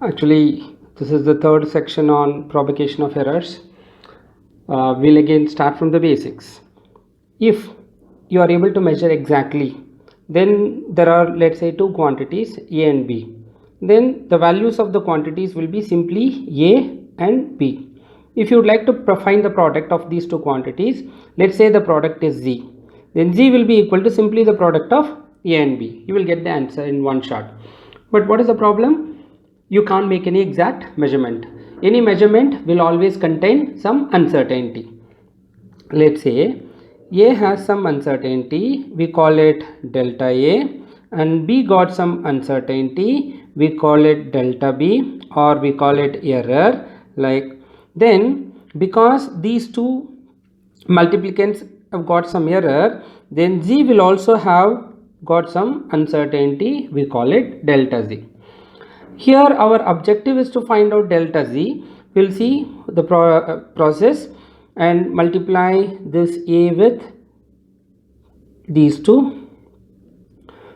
Actually, this is the third section on propagation of errors. We'll again start from the basics. If you are able to measure exactly, then there are, let's say, two quantities A and B. Then the values of the quantities will be simply A and B. If you would like to find the product of these two quantities, let's say the product is Z, then Z will be equal to simply the product of A and B. You will get the answer in one shot. But what is the problem? You can't make any exact measurement. Any measurement will always contain some uncertainty. Let's say A has some uncertainty, we call it delta A, and B got some uncertainty, we call it delta B, or we call it error. Then because these two multiplicants have got some error, then Z will also have got some uncertainty, we call it delta Z. Here our objective is to find out delta Z. We'll see the process and multiply this A with these two.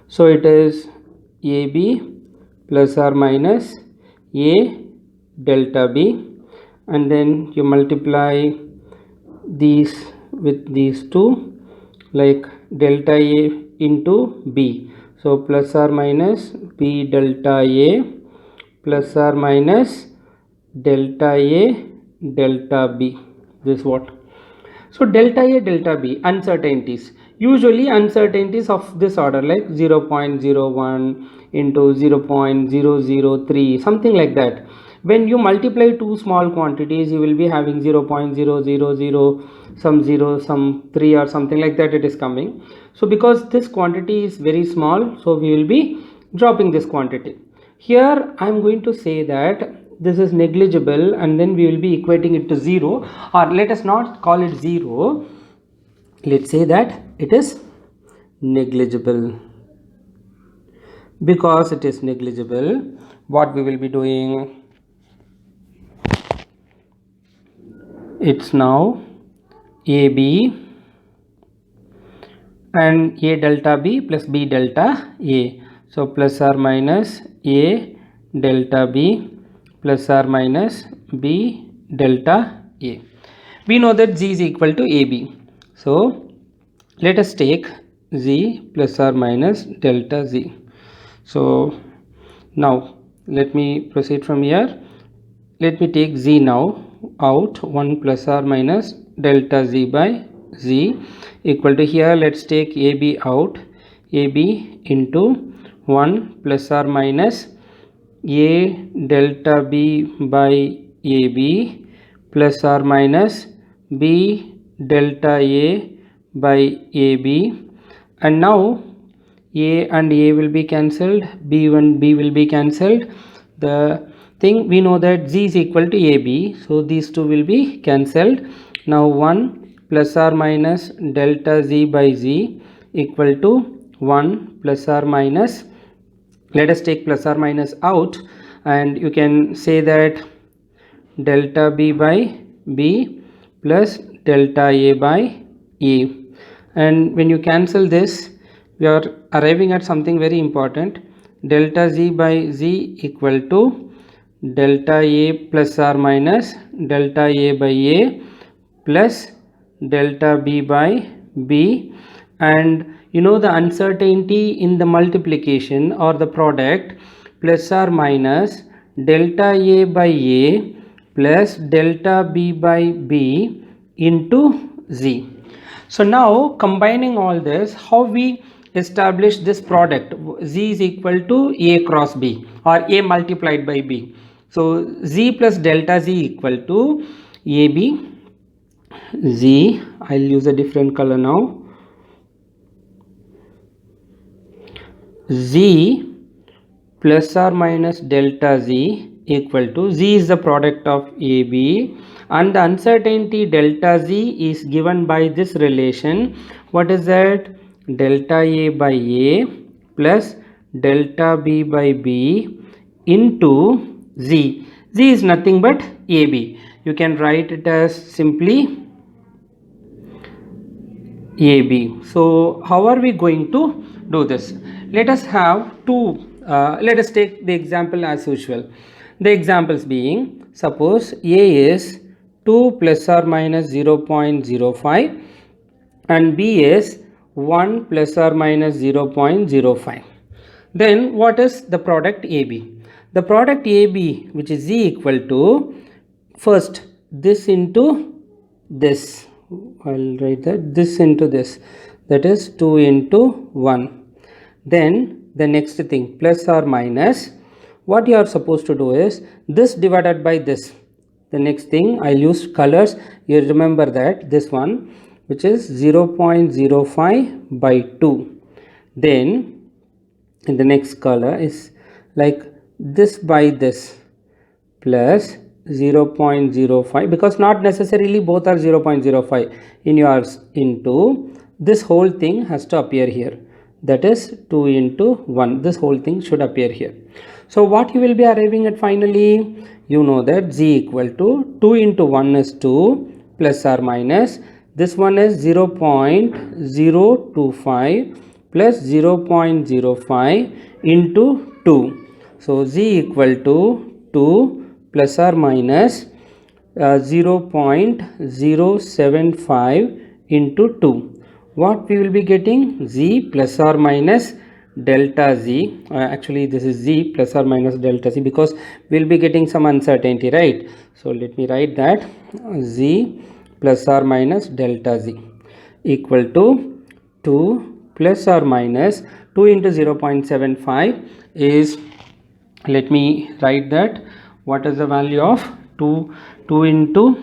So it is AB plus or minus A delta B, and then you multiply these with these two, like delta A into B. So plus or minus B delta A plus or minus delta A delta B. This is what? So delta A delta B, uncertainties. Usually uncertainties of this order, like 0.01 into 0.003, something like that. When you multiply two small quantities, you will be having 0.000, some 0, some 3, or something like that it is coming. So because this quantity is very small, so we will be dropping this quantity. Here I am going to say that this is negligible, and then we will be equating it to 0, or let us not call it 0, let's say that it is negligible. Because it is negligible, what we will be doing, it's now AB and A delta B plus B delta A. So plus or minus A delta B plus or minus B delta A. We know that Z is equal to AB. So let us take Z plus or minus delta Z. So now let me proceed from here. Let me take Z now out, 1 plus or minus delta Z by Z equal to, here let's take AB out, AB into 1 plus or minus A delta B by AB plus or minus B delta A by AB, and now A and A will be cancelled, B and B will be cancelled. The thing, we know that Z is equal to AB, so these two will be cancelled. Now 1 plus or minus delta Z by Z equal to 1 plus or minus, let us take plus or minus out, and you can say that delta B by B plus delta A by A. And when you cancel this, we are arriving at something very important. Delta Z by Z equal to delta A plus or minus delta A by A plus delta B by B. And you know the uncertainty in the multiplication or the product, plus or minus delta A by A plus delta B by B into Z. So now combining all this, how we establish this product, Z is equal to A cross B, or A multiplied by B. So Z plus delta Z equal to AB. Z, I'll use a different color now. Z plus or minus delta Z equal to, Z is the product of AB, and the uncertainty delta Z is given by this relation. What is that? Delta A by A plus delta B by B into Z. Z is nothing but AB. You can write it as simply AB. So how are we going to do this? Let us have two, let us take the example as usual. The examples being, suppose A is 2 plus or minus 0.05 and B is 1 plus or minus 0.05. Then what is the product AB? The product AB, which is Z equal to, first this into this, I'll write that, this into this, that is 2 into 1. Then the next thing, plus or minus, what you are supposed to do is this divided by this. The next thing, I'll use colors, you remember that, this one, which is 0.05 by 2. Then in the next color is like this by this, plus 0.05, because not necessarily both are 0.05 in yours, into this whole thing has to appear here, that is 2 into 1, this whole thing should appear here. So what you will be arriving at finally, you know that Z equal to 2 into 1 is 2 plus or minus, this one is 0.025 plus 0.05 into 2. So Z equal to 2 plus or minus 0.075 into 2. What we will be getting? Z plus or minus delta Z. Actually this is Z plus or minus delta Z, because we will be getting some uncertainty, right? So let me write that, Z plus or minus delta Z equal to 2 plus or minus 2 into 0.75 is, let me write that, what is the value of 2 into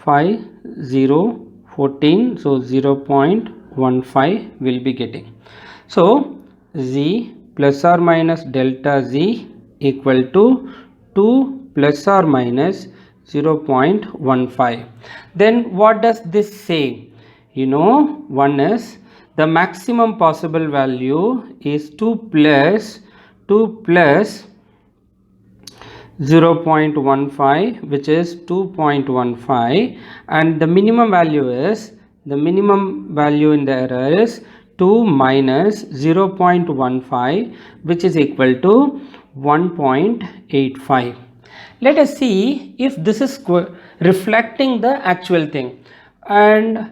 5, 0, 14, so 0.15 will be getting. So Z plus or minus delta Z equal to 2 plus or minus 0.15. Then what does this say? You know, one is the maximum possible value is 2 plus 0.15, which is 2.15, and the minimum value is, the minimum value in the error is 2 minus 0.15, which is equal to 1.85. Let us see if this is reflecting the actual thing. And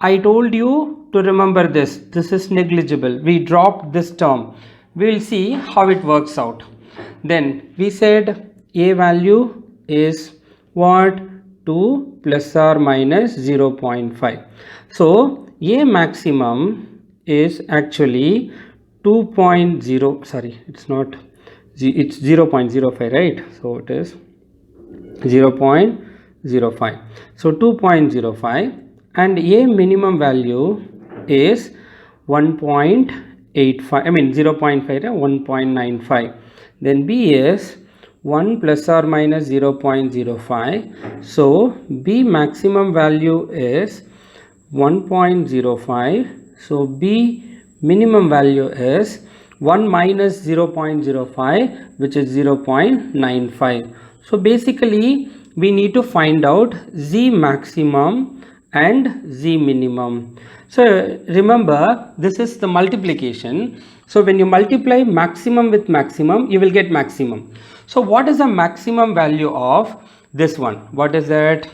I told you to remember this is negligible, we dropped this term. We will see how it works out. Then we said A value is what? 2 plus or minus 0.5. So A maximum is actually 2.0, sorry, it's not, it's 0.05, right? So it is 0.05. So 2.05, and A minimum value is 1.85, I mean 0.5, 1.95. Then B is 1 plus or minus 0.05. So B maximum value is 1.05. So B minimum value is 1 minus 0.05, which is 0.95. So basically we need to find out Z maximum and Z minimum. So remember, this is the multiplication. So when you multiply maximum with maximum, you will get maximum. So what is the maximum value of this one? What is that?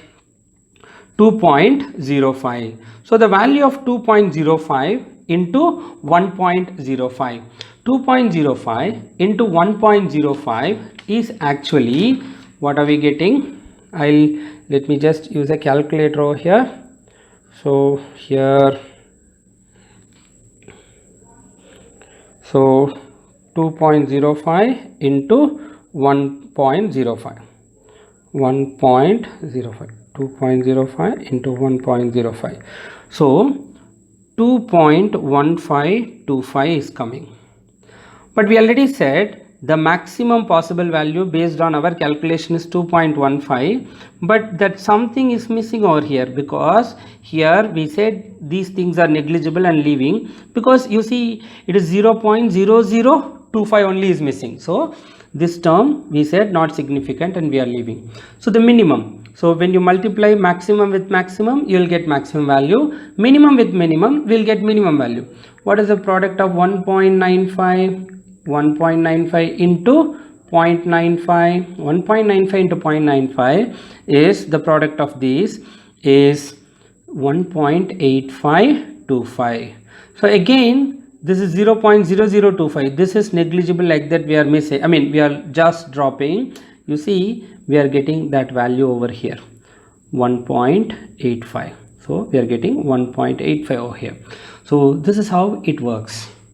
2.05. So the value of 2.05 into 1.05. 2.05 into 1.05 is actually, what are we getting? Let me just use a calculator over here. So here, so 2.05 into 1.05, 1.05, 2.05 into 1.05. So 2.1525 is coming. But we already said the maximum possible value based on our calculation is 2.15, but that something is missing over here, because here we said these things are negligible and leaving, because you see it is 0.0025 only is missing. So this term we said not significant and we are leaving. So the minimum, so when you multiply maximum with maximum, you will get maximum value. Minimum with minimum, we will get minimum value. What is the product of 1.95? 1.95 into 0.95, 1.95 into 0.95 is the product of these is 1.8525. So again, this is 0.0025. This is negligible, like that we are missing. I mean, we are just dropping. You see, we are getting that value over here, 1.85. So we are getting 1.85 over here. So this is how it works.